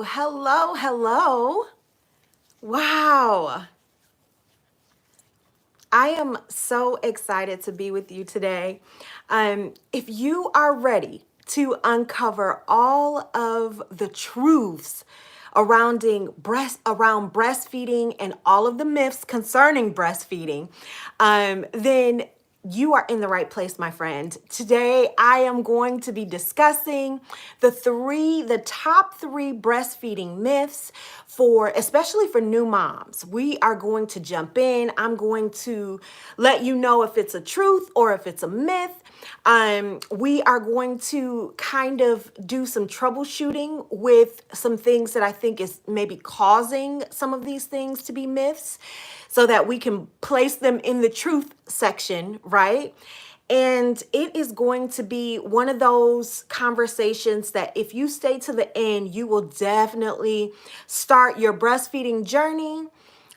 Hello, hello. Wow. I am so excited to be with you today. If you are ready to uncover all of the truths around breastfeeding and all of the myths concerning breastfeeding, then you are in the right place, my friend. Today, I am going to be discussing the top three breastfeeding myths especially for new moms. We are going to jump in. I'm going to let you know if it's a truth or if it's a myth. We are going to kind of do some troubleshooting with some things that I think is maybe causing some of these things to be myths, so that we can place them in the truth section, right? And it is going to be one of those conversations that if you stay to the end, you will definitely start your breastfeeding journey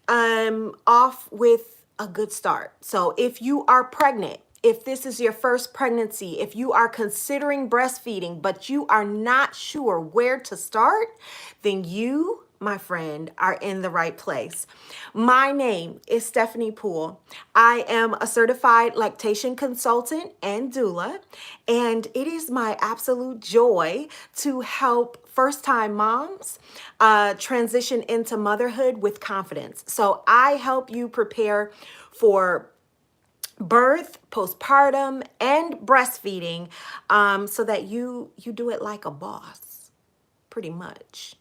off with a good start. So if you are pregnant, if this is your first pregnancy, if you are considering breastfeeding, but you are not sure where to start, then you, my friend, are in the right place. My name is Stephanie Poole. I am a certified lactation consultant and doula, and it is my absolute joy to help first-time moms transition into motherhood with confidence. So I help you prepare for birth, postpartum, and breastfeeding, so that you do it like a boss, pretty much.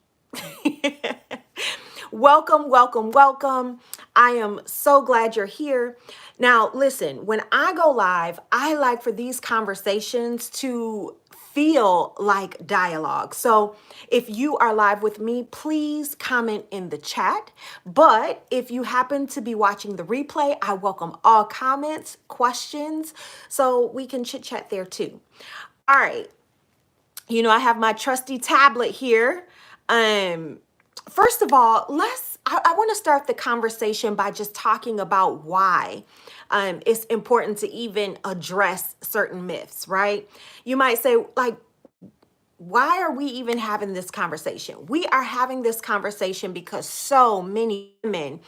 Welcome, welcome, welcome. I am so glad you're here. Now, listen, when I go live, I like for these conversations to feel like dialogue. So if you are live with me, please comment in the chat. But if you happen to be watching the replay, I welcome all comments, questions, so we can chit chat there too. All right. I have my trusty tablet here. First of all, I want to start the conversation by just talking about why it's important to even address certain myths, right? You might say, like, why are we even having this conversation? We are having this conversation because so many women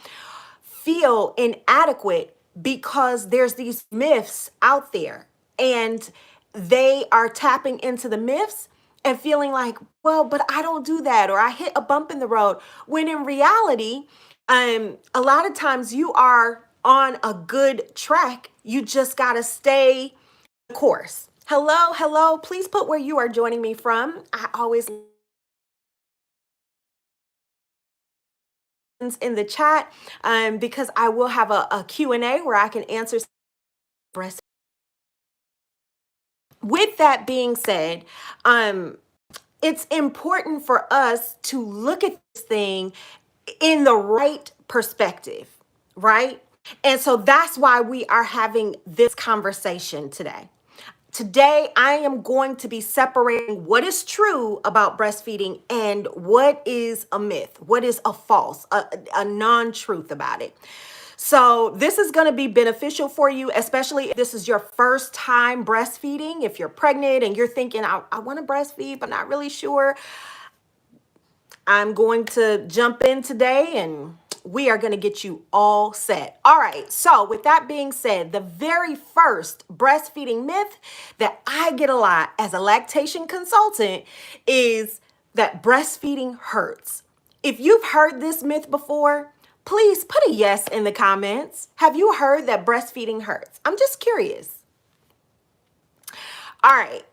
feel inadequate because there's these myths out there, and they are tapping into the myths and feeling like, well, but I don't do that, or I hit a bump in the road, when in reality, a lot of times you are on a good track. You just got to stay the course. Hello, hello. Please put where you are joining me from. I always in the chat, because I will have a Q&A where I can answer breast. With that being said, it's important for us to look at this thing in the right perspective, right? And so that's why we are having this conversation today. Today, I am going to be separating what is true about breastfeeding and what is a myth, what is a false, a non-truth about it. So this is going to be beneficial for you, especially if this is your first time breastfeeding. If you're pregnant and you're thinking, I want to breastfeed, but not really sure. I'm going to jump in today and we are going to get you all set. All right. So with that being said, the very first breastfeeding myth that I get a lot as a lactation consultant is that breastfeeding hurts. If you've heard this myth before, please put a yes in the comments. Have you heard that breastfeeding hurts? I'm just curious. All right.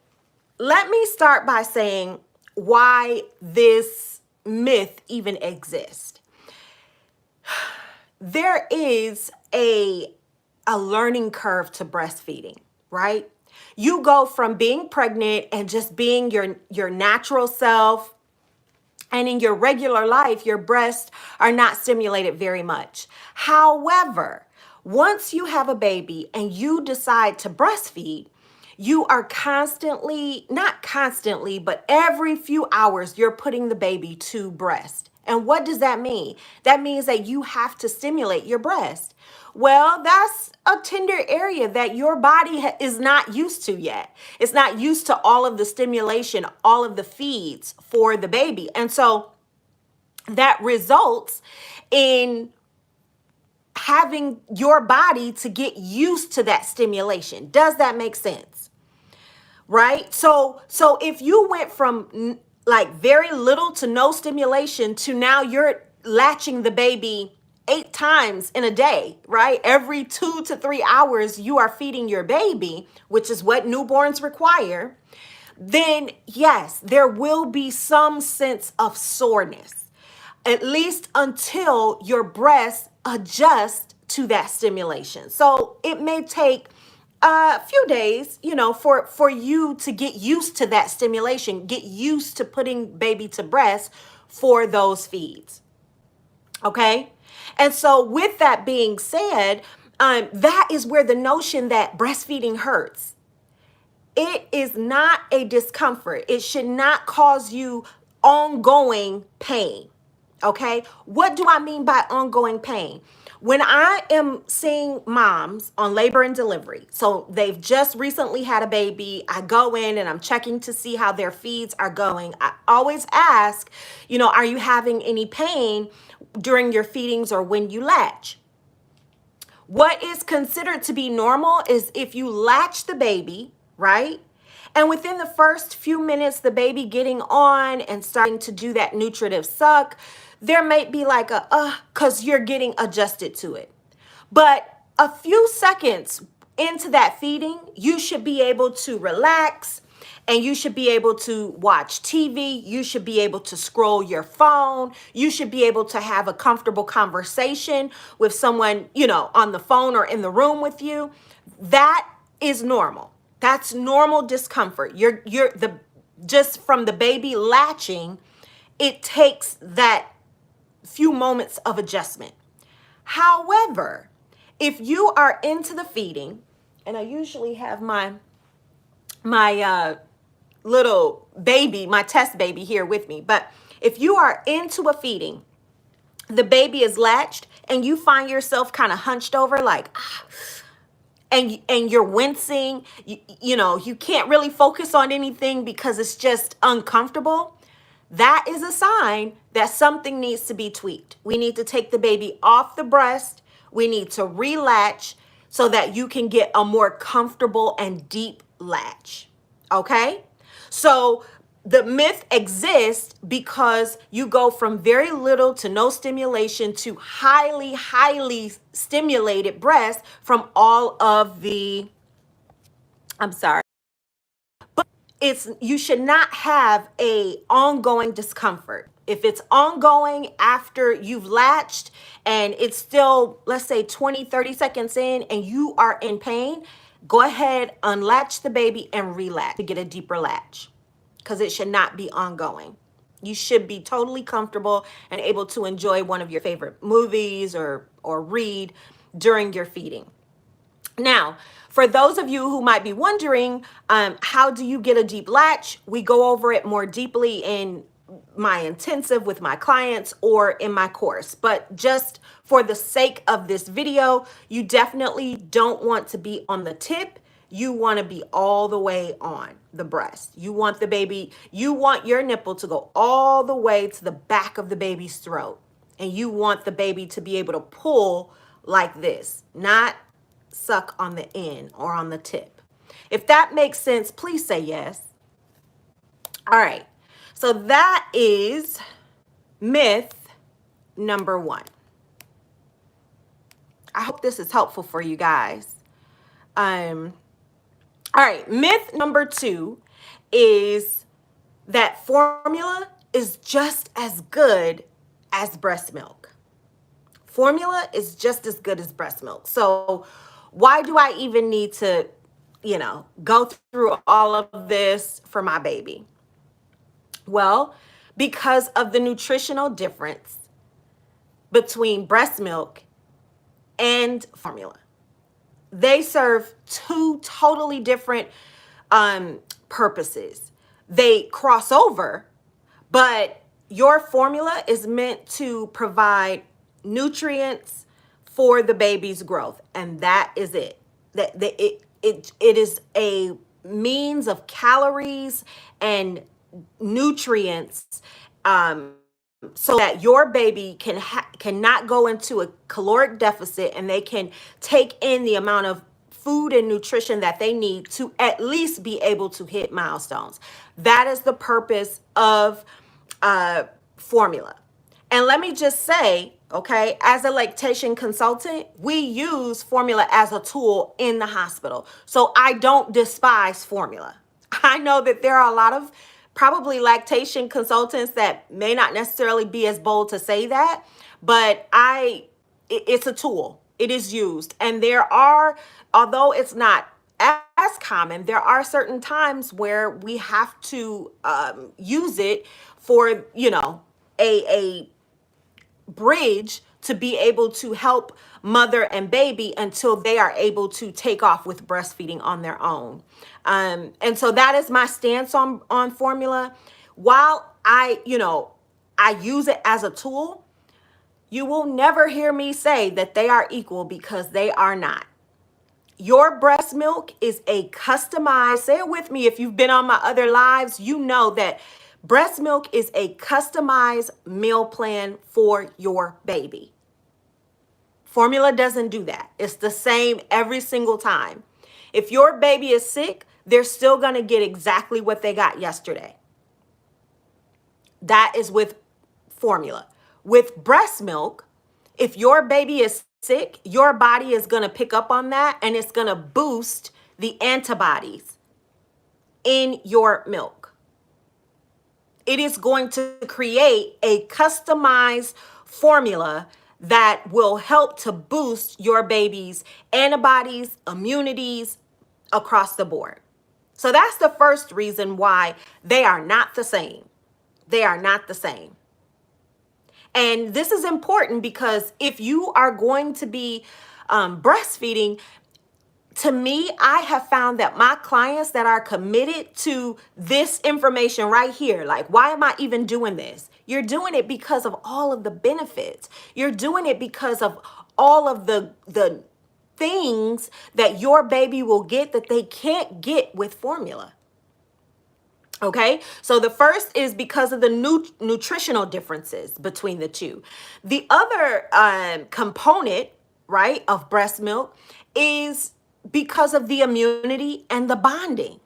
Let me start by saying why this myth even exists. There is a learning curve to breastfeeding, right? You go from being pregnant and just being your natural self, and in your regular life, your breasts are not stimulated very much. However, once you have a baby and you decide to breastfeed, you are not constantly, but every few hours, you're putting the baby to breast. And what does that mean? That means that you have to stimulate your breast. Well, that's a tender area that your body is not used to yet. It's not used to all of the stimulation, all of the feeds for the baby. And so that results in having your body to get used to that stimulation. Does that make sense? Right? So if you went from like very little to no stimulation to now you're latching the baby 8 times in a day, right? Every 2 to 3 hours you are feeding your baby, which is what newborns require, then yes, there will be some sense of soreness, at least until your breast adjusts to that stimulation. So it may take a few days, for you to get used to that stimulation, get used to putting baby to breast for those feeds. Okay. And so with that being said, that is where the notion that breastfeeding hurts. It is not a discomfort. It should not cause you ongoing pain. Okay. What do I mean by ongoing pain? When I am seeing moms on labor and delivery, so they've just recently had a baby, I go in and I'm checking to see how their feeds are going. I always ask, are you having any pain during your feedings or when you latch? What is considered to be normal is if you latch the baby, right? And within the first few minutes, the baby getting on and starting to do that nutritive suck, there may be like because you're getting adjusted to it. But a few seconds into that feeding, you should be able to relax and you should be able to watch TV. You should be able to scroll your phone. You should be able to have a comfortable conversation with someone, on the phone or in the room with you. That is normal. That's normal discomfort. Just from the baby latching, it takes that few moments of adjustment. However, if you are into the feeding, and I usually have my little baby, my test baby here with me, but if you are into a feeding, the baby is latched and you find yourself kind of hunched over like, and you're wincing, you can't really focus on anything because it's just uncomfortable. That is a sign that something needs to be tweaked. We need to take the baby off the breast. We need to relatch so that you can get a more comfortable and deep latch. Okay? So the myth exists because you go from very little to no stimulation to highly, highly stimulated breast from all of the, I'm sorry. You should not have a ongoing discomfort. If it's ongoing after you've latched and it's still, let's say 20, 30 seconds in and you are in pain, go ahead, unlatch the baby and relatch to get a deeper latch because it should not be ongoing. You should be totally comfortable and able to enjoy one of your favorite movies or read during your feeding. Now, for those of you who might be wondering, how do you get a deep latch? We go over it more deeply in my intensive with my clients or in my course. But just for the sake of this video, you definitely don't want to be on the tip. You want to be all the way on the breast. You want your nipple to go all the way to the back of the baby's throat. And you want the baby to be able to pull like this, not suck on the end or on the tip. If that makes sense, please say yes. All right. So that is myth number 1. I hope this is helpful for you guys. All right. Myth number 2 is that formula is just as good as breast milk. Formula is just as good as breast milk. So why do I even need to, go through all of this for my baby? Well, because of the nutritional difference between breast milk and formula. They serve 2 totally different purposes. They cross over, but your formula is meant to provide nutrients for the baby's growth, and that is it. It is a means of calories and nutrients so that your baby cannot go into a caloric deficit, and they can take in the amount of food and nutrition that they need to at least be able to hit milestones. That is the purpose of formula. And let me just say, okay, as a lactation consultant, we use formula as a tool in the hospital. So I don't despise formula. I know that there are a lot of probably lactation consultants that may not necessarily be as bold to say that, but it's a tool. It is used. And there are, although it's not as common, there are certain times where we have to use it for, a bridge to be able to help mother and baby until they are able to take off with breastfeeding on their own. And so that is my stance on formula. While I use it as a tool, you will never hear me say that they are equal, because they are not. Your breast milk is a customized, say it with me if you've been on my other lives, you know that breast milk is a customized meal plan for your baby. Formula doesn't do that. It's the same every single time. If your baby is sick, they're still going to get exactly what they got yesterday. That is with formula. With breast milk, if your baby is sick, your body is going to pick up on that, and it's going to boost the antibodies in your milk. It is going to create a customized formula that will help to boost your baby's antibodies, immunities across the board. So that's the first reason why they are not the same. They are not the same. And this is important because if you are going to be breastfeeding, to me, I have found that my clients that are committed to this information right here, like, why am I even doing this? You're doing it because of all of the benefits. You're doing it because of all of the things that your baby will get that they can't get with formula. Okay, so the first is because of the nutritional differences between the two. The other component, right, of breast milk is because of the immunity and the bonding.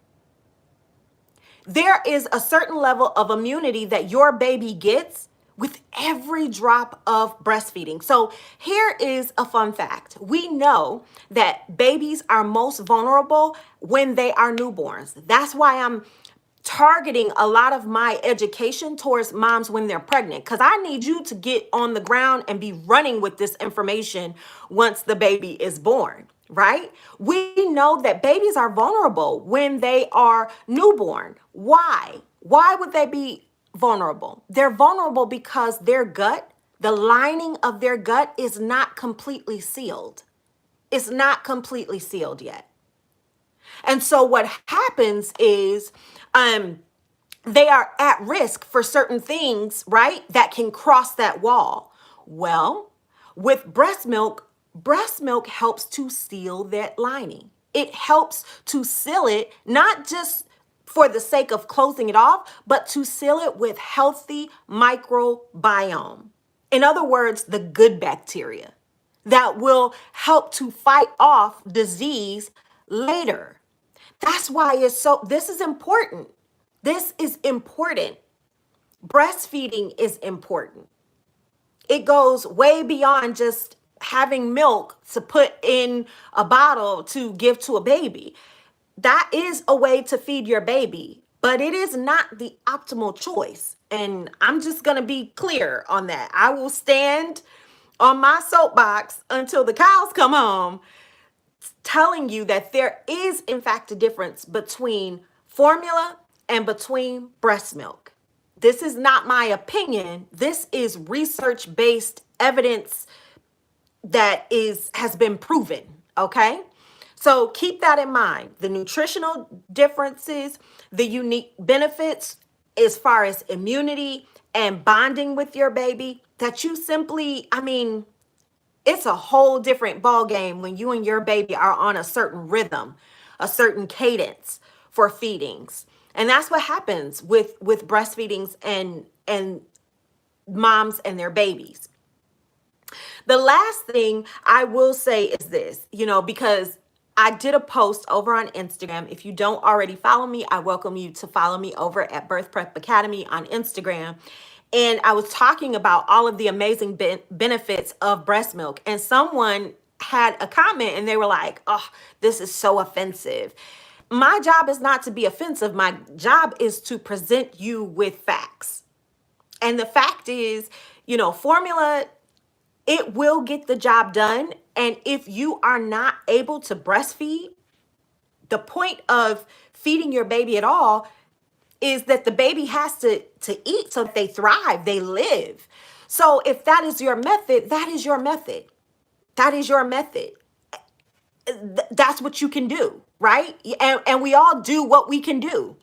There is a certain level of immunity that your baby gets with every drop of breastfeeding. So here is a fun fact. We know that babies are most vulnerable when they are newborns. That's why I'm targeting a lot of my education towards moms when they're pregnant, because I need you to get on the ground and be running with this information once the baby is born, right? We know that babies are vulnerable when they are newborn. Why? Why would they be vulnerable? They're vulnerable because their gut, the lining of their gut, is not completely sealed. It's not completely sealed yet. And so what happens is they are at risk for certain things, right, that can cross that wall. Well, with breast milk helps to seal that lining. It helps to seal it, not just for the sake of closing it off, but to seal it with healthy microbiome. In other words, the good bacteria that will help to fight off disease later. That's why this is important. This is important. Breastfeeding is important. It goes way beyond just having milk to put in a bottle to give to a baby. That is a way to feed your baby, but it is not the optimal choice. And I'm just going to be clear on that. I will stand on my soapbox until the cows come home, telling you that there is, in fact, a difference between formula and between breast milk. This is not my opinion. This is research-based evidence that has been proven, okay? So keep that in mind. The nutritional differences, the unique benefits as far as immunity and bonding with your baby, that you simply, it's a whole different ball game when you and your baby are on a certain rhythm, a certain cadence for feedings. And that's what happens with breastfeedings and moms and their babies. The last thing I will say is this, because I did a post over on Instagram. If you don't already follow me, I welcome you to follow me over at Birth Prep Academy on Instagram. And I was talking about all of the amazing benefits of breast milk. And someone had a comment and they were like, oh, this is so offensive. My job is not to be offensive. My job is to present you with facts. And the fact is, formula, it will get the job done. And if you are not able to breastfeed, the point of feeding your baby at all is that the baby has to eat so that they thrive, they live. So if that is your method, that is your method. That is your method. That's what you can do, right? And we all do what we can do.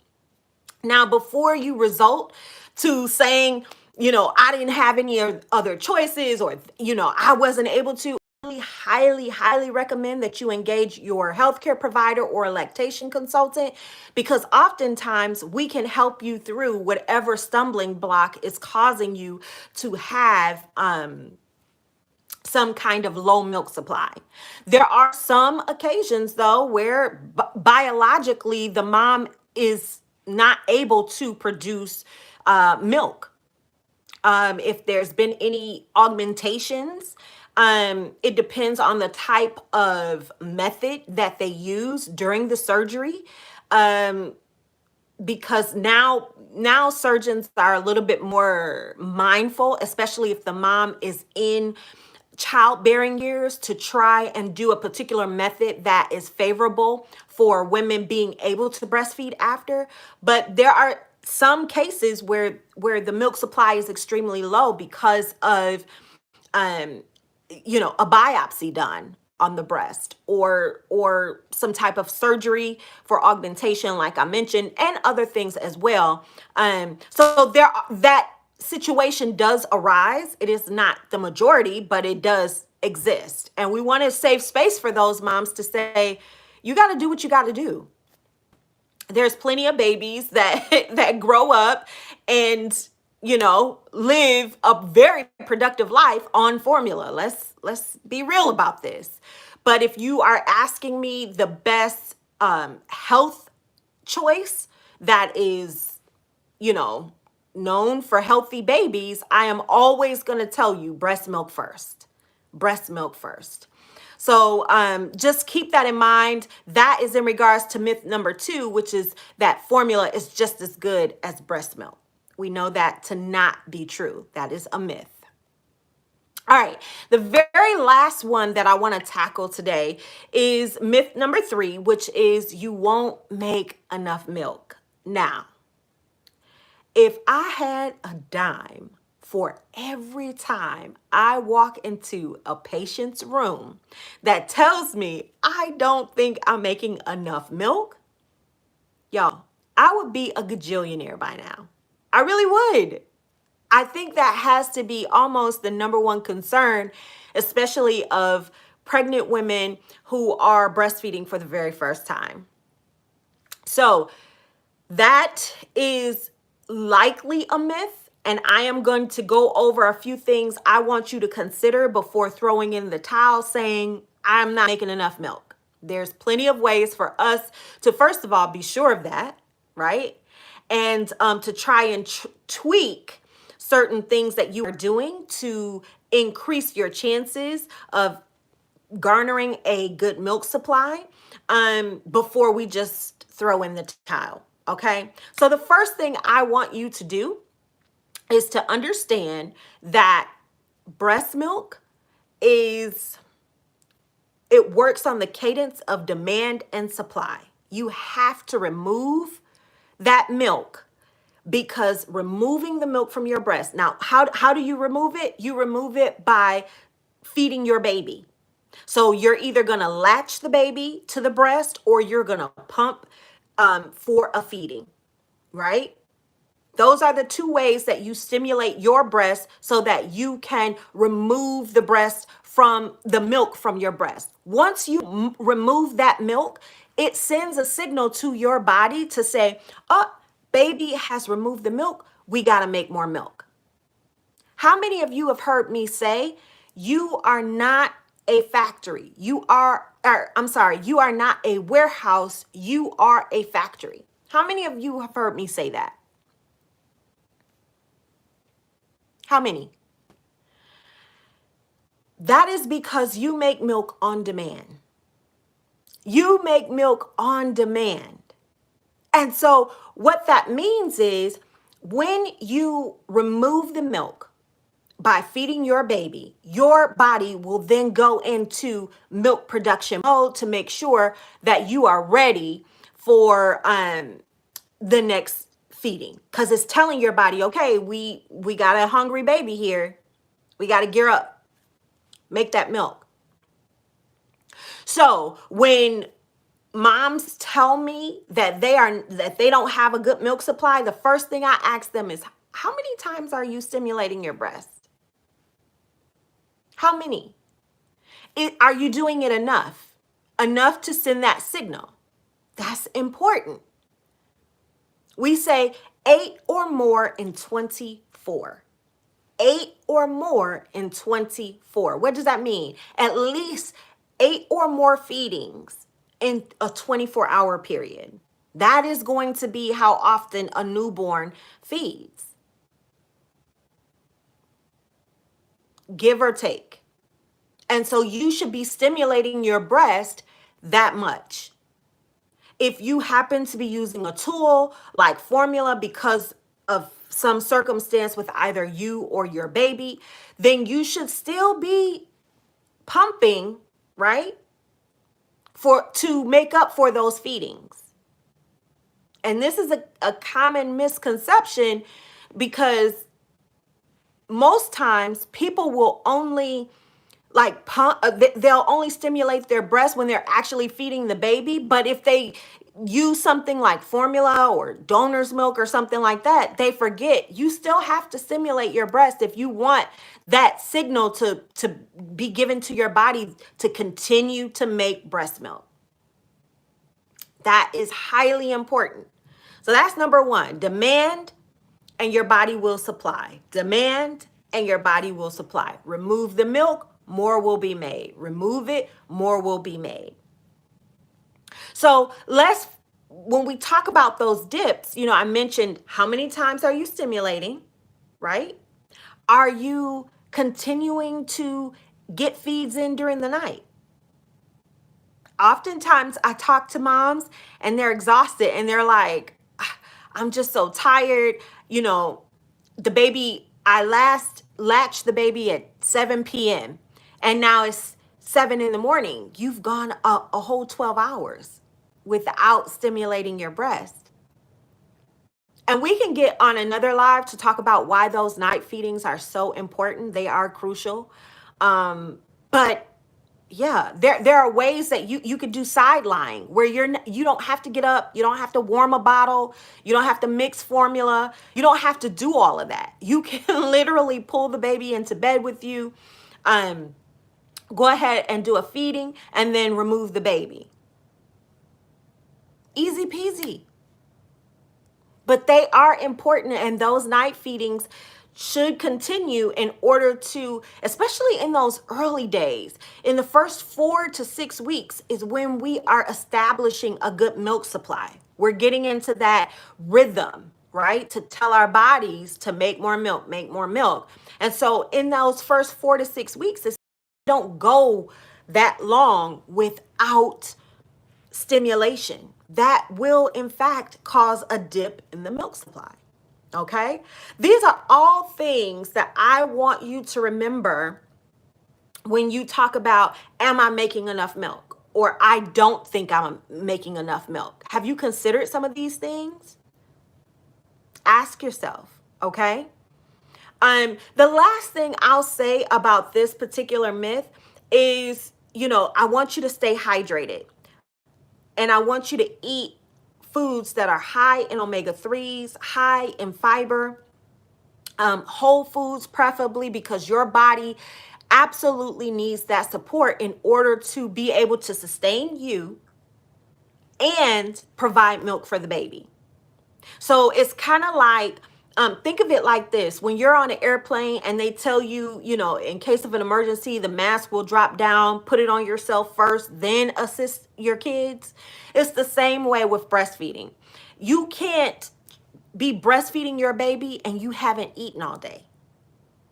Now, before you result to saying, I didn't have any other choices, or, I wasn't able to, I highly, highly recommend that you engage your healthcare provider or a lactation consultant, because oftentimes we can help you through whatever stumbling block is causing you to have some kind of low milk supply. There are some occasions, though, where biologically the mom is not able to produce milk. If there's been any augmentations, it depends on the type of method that they use during the surgery. Because now surgeons are a little bit more mindful, especially if the mom is in childbearing years, to try and do a particular method that is favorable for women being able to breastfeed after. But there are some cases where the milk supply is extremely low because of a biopsy done on the breast, or some type of surgery for augmentation, like I mentioned, and other things as well. So that situation does arise. It is not the majority, but it does exist. And we want to save space for those moms to say, you got to do what you got to do. There's plenty of babies that that grow up and live a very productive life on formula. Let's be real about this. But if you are asking me the best health choice that is known for healthy babies, I am always going to tell you breast milk first. Breast milk first. So just keep that in mind. That is in regards to myth number 2, which is that formula is just as good as breast milk. We know that to not be true. That is a myth. All right, the very last one that I want to tackle today is myth number 3, which is you won't make enough milk. Now, if I had a dime for every time I walk into a patient's room that tells me I don't think I'm making enough milk, y'all, I would be a gajillionaire by now. I really would. I think that has to be almost the number one concern, especially of pregnant women who are breastfeeding for the very first time. So that is likely a myth, and I am going to go over a few things I want you to consider before throwing in the towel saying, I'm not making enough milk. There's plenty of ways for us to, first of all, be sure of that, right? And to try and tweak certain things that you are doing to increase your chances of garnering a good milk supply before we just throw in the towel. Okay, so the first thing I want you to do is to understand that breast milk it works on the cadence of demand and supply. You have to remove that milk, because removing the milk from your breast. Now, how do you remove it? You remove it by feeding your baby. So you're either going to latch the baby to the breast, or you're going to pump for a feeding, right? Those are the two ways that you stimulate your breast so that you can remove the milk from your breast. Once you remove that milk, it sends a signal to your body to say, oh, baby has removed the milk. We got to make more milk. How many of you have heard me say, you are not a factory? You are not a warehouse. You are a factory. How many of you have heard me say that? How many? That is because you make milk on demand. You make milk on demand. And so what that means is when you remove the milk by feeding your baby, your body will then go into milk production mode to make sure that you are ready for the next feeding, because it's telling your body, okay, we got a hungry baby here. We got to gear up, make that milk. So when moms tell me that they don't have a good milk supply, the first thing I ask them is, how many times are you stimulating your breast? How many? Are you doing it enough? Enough to send that signal? That's important. We say 8 or more in 24. 8 or more in 24. What does that mean? At least 8 or more feedings in a 24-hour period. That is going to be how often a newborn feeds, give or take. And so you should be stimulating your breast that much. If you happen to be using a tool like formula because of some circumstance with either you or your baby, then you should still be pumping, right? To make up for those feedings. And this is a common misconception, because most times people will only pump, they'll only stimulate their breast when they're actually feeding the baby. But if they use something like formula or donor's milk or something like that, they forget you still have to stimulate your breast if you want that signal to be given to your body to continue to make breast milk. That is highly important. So that's number one. Demand and your body will supply. Demand and your body will supply. Remove the milk, more will be made. Remove it, more will be made. So when we talk about those dips, I mentioned how many times are you stimulating, right? Are you continuing to get feeds in during the night? Oftentimes I talk to moms and they're exhausted and they're like, I'm just so tired. The baby, I last latched the baby at 7 p.m. and now it's 7 in the morning. You've gone a whole 12 hours without stimulating your breast. And we can get on another live to talk about why those night feedings are so important. They are crucial. But yeah, there are ways that you could do side lying where you don't have to get up, you don't have to warm a bottle, you don't have to mix formula, you don't have to do all of that. You can literally pull the baby into bed with you, go ahead and do a feeding and then remove the baby. Easy peasy. But they are important, and those night feedings should continue in order to, especially in those early days, in the first 4 to 6 weeks is when we are establishing a good milk supply. We're getting into that rhythm, right? To tell our bodies to make more milk, make more milk. And so in those first 4 to 6 weeks, don't go that long without stimulation. That will in fact cause a dip in the milk supply. Okay? These are all things that I want you to remember when you talk about, am I making enough milk? Or I don't think I'm making enough milk. Have you considered some of these things? Ask yourself, okay? The last thing I'll say about this particular myth is, I want you to stay hydrated. And I want you to eat foods that are high in omega-3s, high in fiber, whole foods preferably, because your body absolutely needs that support in order to be able to sustain you and provide milk for the baby. So it's kind of like Think of it like this: when you're on an airplane and they tell you, in case of an emergency, the mask will drop down, put it on yourself first, then assist your kids. It's the same way with breastfeeding. You can't be breastfeeding your baby and you haven't eaten all day.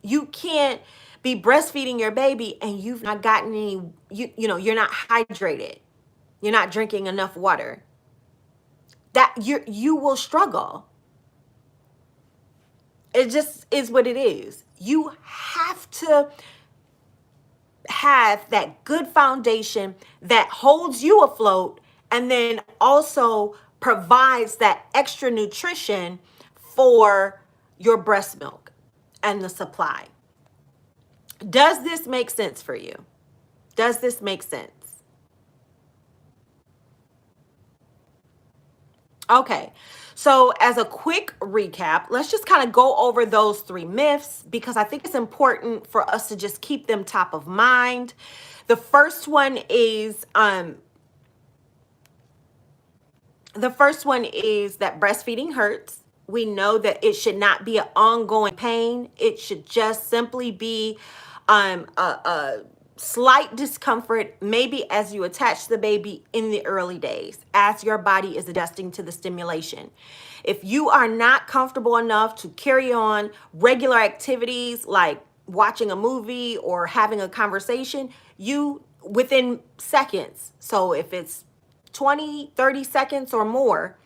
You can't be breastfeeding your baby and you've not gotten any, you're not hydrated. You're not drinking enough water. That you will struggle. It just is what it is. You have to have that good foundation that holds you afloat and then also provides that extra nutrition for your breast milk and the supply. Does this make sense for you? Does this make sense? Okay, so as a quick recap, let's just kind of go over those three myths because I think it's important for us to just keep them top of mind. The first one is that breastfeeding hurts. We know that it should not be an ongoing pain. It should just simply be a slight discomfort, maybe as you attach the baby in the early days, as your body is adjusting to the stimulation. If you are not comfortable enough to carry on regular activities like watching a movie or having a conversation, you within seconds. So if it's 20, 30 seconds or more,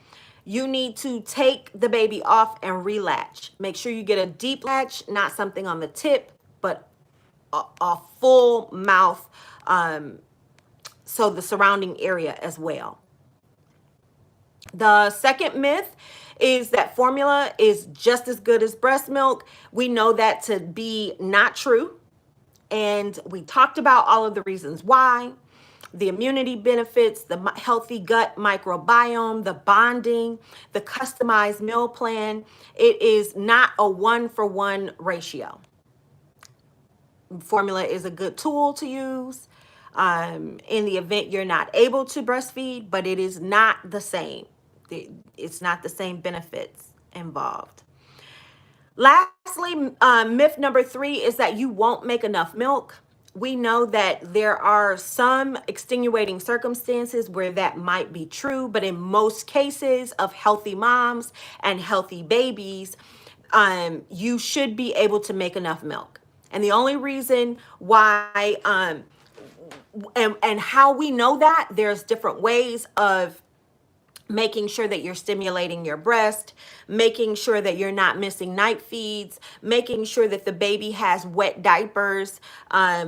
you need to take the baby off and relatch. Make sure you get a deep latch, not something on the tip, but a full mouth, so the surrounding area as well. The second myth is that formula is just as good as breast milk. We know that to be not true. And we talked about all of the reasons why: the immunity benefits, the healthy gut microbiome, the bonding, the customized meal plan. It is not a 1-for-1 ratio. Formula is a good tool to use in the event you're not able to breastfeed, but it is not the same. It's not the same benefits involved. Lastly, myth number 3 is that you won't make enough milk. We know that there are some extenuating circumstances where that might be true, but in most cases of healthy moms and healthy babies, you should be able to make enough milk. And the only reason why, and how we know that, there's different ways of making sure that you're stimulating your breast, making sure that you're not missing night feeds, making sure that the baby has wet diapers,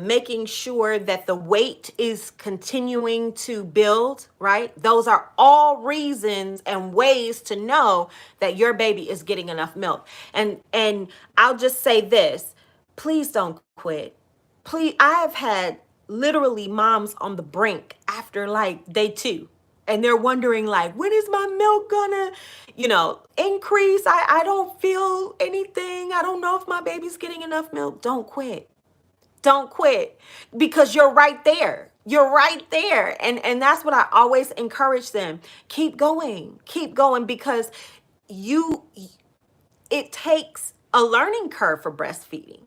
making sure that the weight is continuing to build, right? Those are all reasons and ways to know that your baby is getting enough milk. And I'll just say this: please don't quit. Please, I have had literally moms on the brink after like day 2. And they're wondering, like, when is my milk gonna, increase? I don't feel anything. I don't know if my baby's getting enough milk. Don't quit. Don't quit, because you're right there. You're right there. And that's what I always encourage them. Keep going. Keep going, because it takes a learning curve for breastfeeding.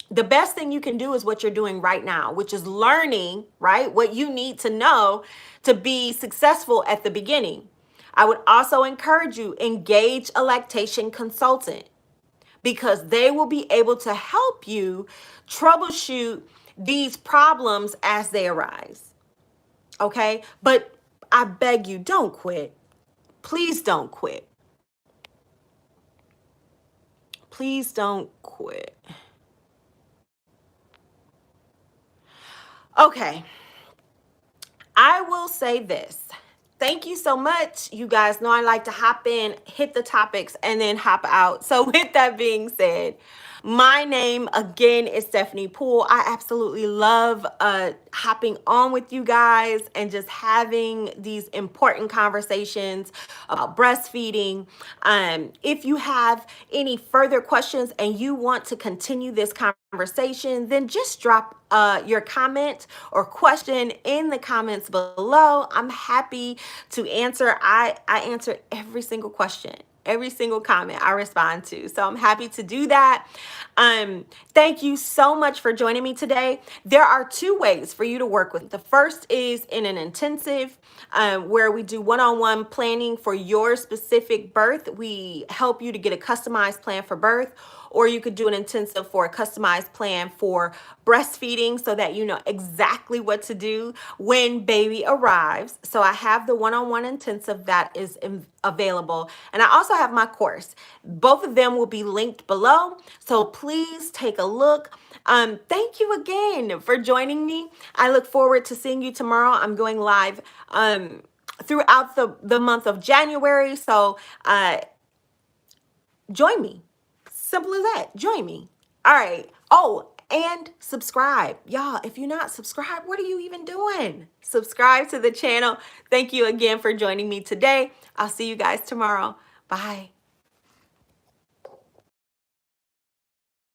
The best thing you can do is what you're doing right now, which is learning, right, what you need to know to be successful at the beginning. I would also encourage you, engage a lactation consultant, because they will be able to help you troubleshoot these problems as they arise. Okay? But I beg you, don't quit. Please don't quit. Please don't quit. Okay, I will say this. Thank you so much. You guys know I like to hop in, hit the topics, and then hop out. So with that being said, my name again is Stephanie Poole. I absolutely love hopping on with you guys and just having these important conversations about breastfeeding. If you have any further questions and you want to continue this conversation, then just drop your comment or question in the comments below. I'm happy to answer. I answer every single question. Every single comment I respond to. So I'm happy to do that. Thank you so much for joining me today. There are two ways for you to work with. The first is in an intensive where we do one-on-one planning for your specific birth. We help you to get a customized plan for birth, or you could do an intensive for a customized plan for breastfeeding so that you know exactly what to do when baby arrives. So I have the one-on-one intensive that is available, and I also have my course. Both of them will be linked below, so please take a look. Thank you again for joining me. I look forward to seeing you tomorrow. I'm going live throughout the month of January, so join me. Simple as that. Join me. All right. Oh, and subscribe. Y'all, if you're not subscribed, what are you even doing? Subscribe to the channel. Thank you again for joining me today. I'll see you guys tomorrow. Bye.